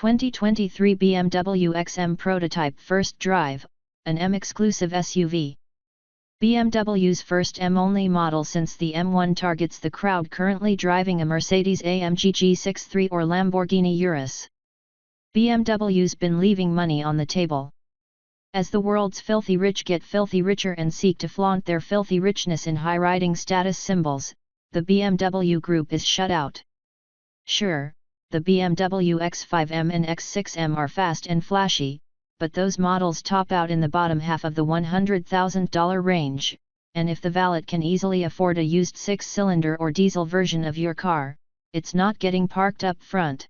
2023 BMW XM Prototype First Drive, an M-exclusive SUV. BMW's first M-only model since the M1 targets the crowd currently driving a Mercedes-AMG G63 or Lamborghini Urus. BMW's been leaving money on the table. As the world's filthy rich get filthy richer and seek to flaunt their filthy richness in high-riding status symbols, the BMW Group is shut out. Sure, the BMW X5M and X6M are fast and flashy, but those models top out in the bottom half of the $100,000 range, and if the valet can easily afford a used 6-cylinder or diesel version of your car, it's not getting parked up front.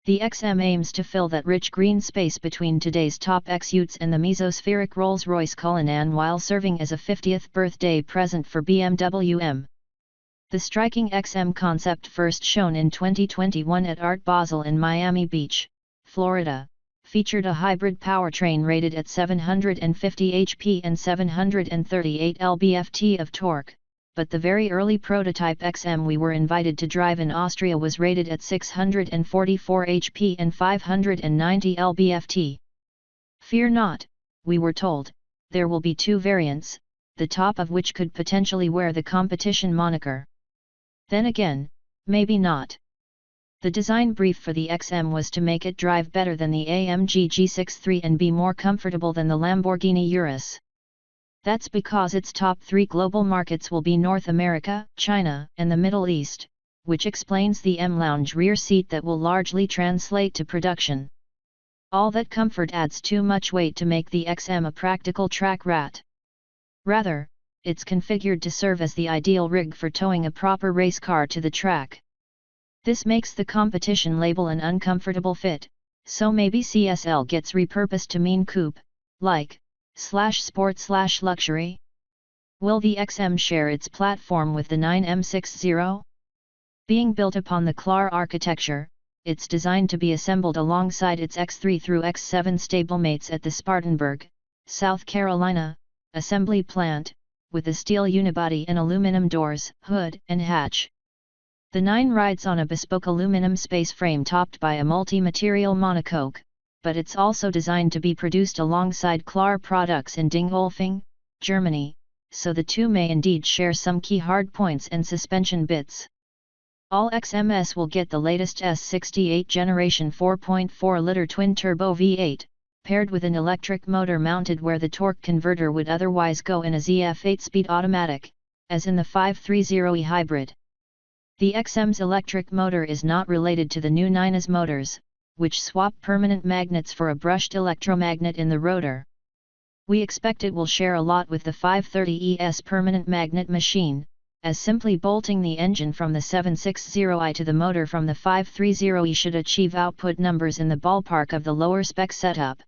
The XM aims to fill that rich green space between today's top X-Utes and the mesospheric Rolls-Royce Cullinan while serving as a 50th birthday present for BMW M. The striking XM concept first shown in 2021 at Art Basel in Miami Beach, Florida, featured a hybrid powertrain rated at 750 HP and 738 lb-ft of torque, but the very early prototype XM we were invited to drive in Austria was rated at 644 HP and 590 lb-ft. Fear not, we were told, there will be two variants, the top of which could potentially wear the competition moniker. Then again, maybe not. The design brief for the XM was to make it drive better than the AMG G63 and be more comfortable than the Lamborghini Urus. That's because its top three global markets will be North America, China, and the Middle East, which explains the M-Lounge rear seat that will largely translate to production. All that comfort adds too much weight to make the XM a practical track rat. Rather, it's configured to serve as the ideal rig for towing a proper race car to the track. This makes the competition label an uncomfortable fit, so maybe CSL gets repurposed to mean coupe, like, /sport/ luxury? Will the XM share its platform with the 9M60? Being built upon the CLAR architecture, it's designed to be assembled alongside its X3 through X7 stablemates at the Spartanburg, South Carolina, assembly plant, with a steel unibody and aluminum doors, hood, and hatch. The 9 rides on a bespoke aluminum space frame topped by a multi-material monocoque, but it's also designed to be produced alongside CLAR products in Dingolfing, Germany, so the two may indeed share some key hardpoints and suspension bits. All XMs will get the latest S68 generation 4.4-liter twin-turbo V8, paired with an electric motor mounted where the torque converter would otherwise go in a ZF 8-speed automatic, as in the 530e hybrid. The XM's electric motor is not related to the new 9's motors, which swap permanent magnets for a brushed electromagnet in the rotor. We expect it will share a lot with the 530e's permanent magnet machine, as simply bolting the engine from the 760i to the motor from the 530e should achieve output numbers in the ballpark of the lower spec setup.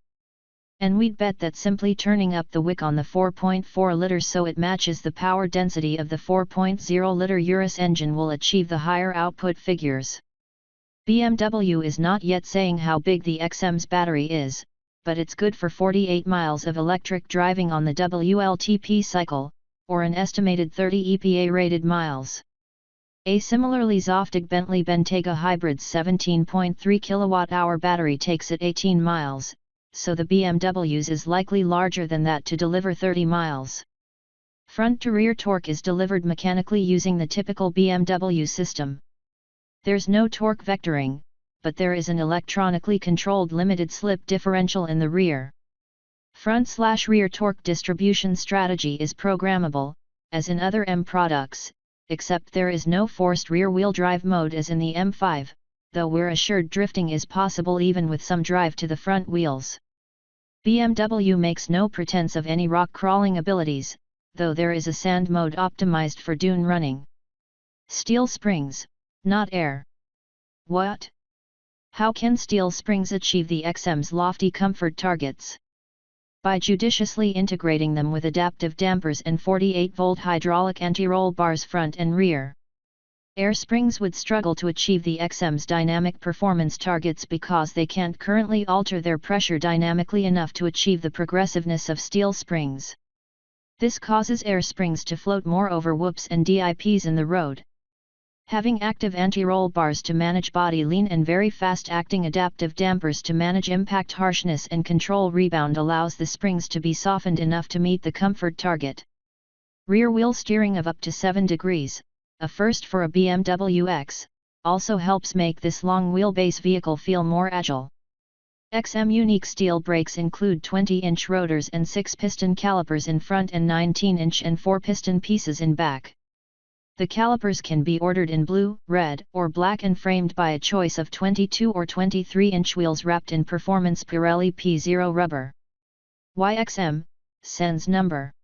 And we'd bet that simply turning up the wick on the 4.4-liter so it matches the power density of the 4.0-liter Urus engine will achieve the higher output figures. BMW is not yet saying how big the XM's battery is, but it's good for 48 miles of electric driving on the WLTP cycle, or an estimated 30 EPA-rated miles. A similarly Zoftig Bentley Bentayga Hybrid's 17.3 kWh battery takes it 18 miles, so the BMW's is likely larger than that to deliver 30 miles. Front-to-rear torque is delivered mechanically using the typical BMW system. There's no torque vectoring, but there is an electronically controlled limited slip differential in the rear. Front/rear torque distribution strategy is programmable, as in other M products, except there is no forced rear-wheel drive mode as in the M5, though we're assured drifting is possible even with some drive to the front wheels. BMW makes no pretense of any rock crawling abilities, though there is a sand mode optimized for dune running. Steel springs, not air. What? How can steel springs achieve the XM's lofty comfort targets? By judiciously integrating them with adaptive dampers and 48-volt hydraulic anti-roll bars front and rear. Air springs would struggle to achieve the XM's dynamic performance targets because they can't currently alter their pressure dynamically enough to achieve the progressiveness of steel springs. This causes air springs to float more over whoops and dips in the road. Having active anti-roll bars to manage body lean and very fast-acting adaptive dampers to manage impact harshness and control rebound allows the springs to be softened enough to meet the comfort target. Rear wheel steering of up to 7 degrees, a first for a BMW X, also helps make this long wheelbase vehicle feel more agile. XM unique steel brakes include 20-inch rotors and 6-piston calipers in front and 19-inch and 4-piston pieces in back. The calipers can be ordered in blue, red, or black and framed by a choice of 22 or 23-inch wheels wrapped in performance Pirelli P0 rubber. YXM, SENS number.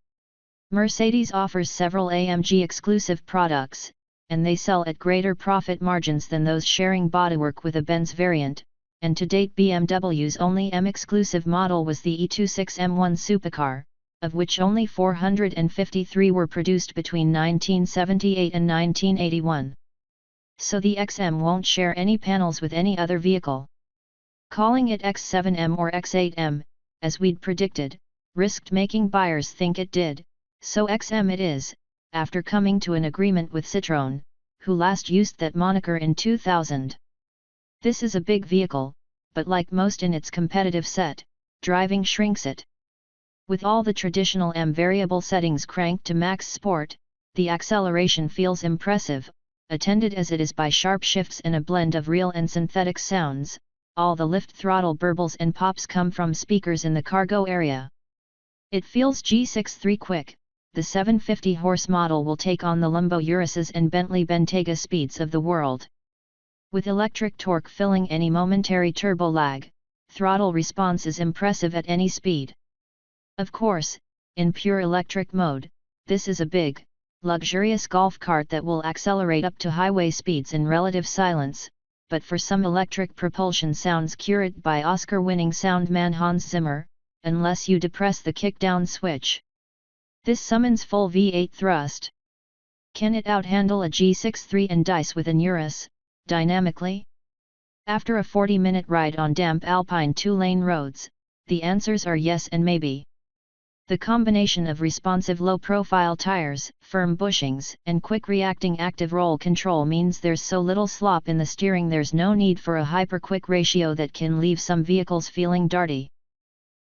Mercedes offers several AMG exclusive products, and they sell at greater profit margins than those sharing bodywork with a Benz variant, and to date BMW's only M-exclusive model was the E26 M1 supercar, of which only 453 were produced between 1978 and 1981. So the XM won't share any panels with any other vehicle. Calling it X7M or X8M, as we'd predicted, risked making buyers think it did, so XM it is, after coming to an agreement with Citroën, who last used that moniker in 2000. This is a big vehicle, but like most in its competitive set, driving shrinks it. With all the traditional M variable settings cranked to max sport, the acceleration feels impressive, attended as it is by sharp shifts and a blend of real and synthetic sounds. All the lift throttle burbles and pops come from speakers in the cargo area. It feels G63 quick. The 750 horse model will take on the Lambo Urises and Bentley Bentayga speeds of the world. With electric torque filling any momentary turbo lag, throttle response is impressive at any speed. Of course, in pure electric mode, this is a big, luxurious golf cart that will accelerate up to highway speeds in relative silence, but for some electric propulsion sounds curated by Oscar-winning soundman Hans Zimmer, unless you depress the kick-down switch. This summons full V8 thrust. Can it outhandle a G63 and dice with an Urus, dynamically? After a 40-minute ride on damp alpine 2-lane roads, the answers are yes and maybe. The combination of responsive low-profile tires, firm bushings, and quick-reacting active roll control means there's so little slop in the steering there's no need for a hyper-quick ratio that can leave some vehicles feeling darty.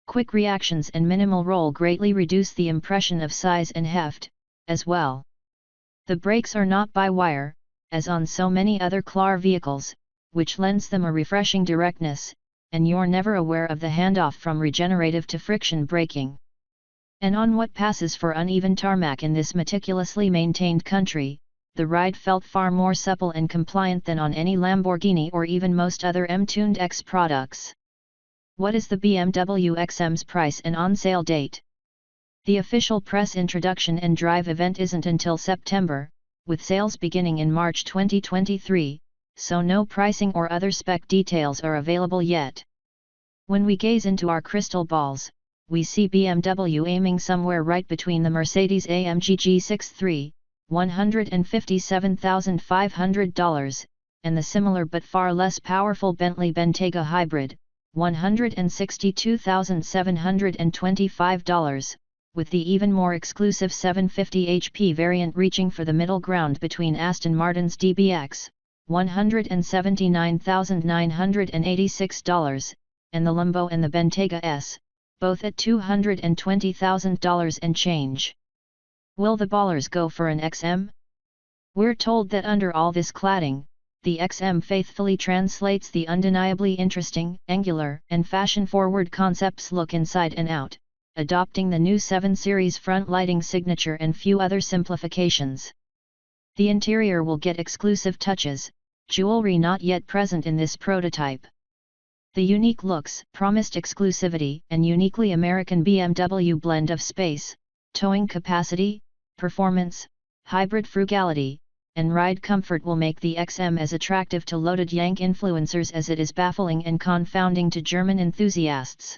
Quick reactions and minimal roll greatly reduce the impression of size and heft, as well. The brakes are not by-wire, as on so many other CLAR vehicles, which lends them a refreshing directness, and you're never aware of the handoff from regenerative to friction braking. And on what passes for uneven tarmac in this meticulously maintained country, the ride felt far more supple and compliant than on any Lamborghini or even most other M-tuned X products. What is the BMW XM's price and on-sale date? The official press introduction and drive event isn't until September, with sales beginning in March 2023, so no pricing or other spec details are available yet. When we gaze into our crystal balls, we see BMW aiming somewhere right between the Mercedes-AMG G63, $157,500, and the similar but far less powerful Bentley Bentayga Hybrid, $162,725, with the even more exclusive 750 HP variant reaching for the middle ground between Aston Martin's DBX, $179,986, and the Lambo and the Bentayga S, both at $220,000 and change. Will the ballers go for an XM? We're told that under all this cladding, the XM faithfully translates the undeniably interesting, angular, and fashion-forward concept's look inside and out, adopting the new 7 Series front lighting signature and few other simplifications. The interior will get exclusive touches, jewelry not yet present in this prototype. The unique looks, promised exclusivity, and uniquely American BMW blend of space, towing capacity, performance, hybrid frugality, and ride comfort will make the XM as attractive to loaded Yank influencers as it is baffling and confounding to German enthusiasts.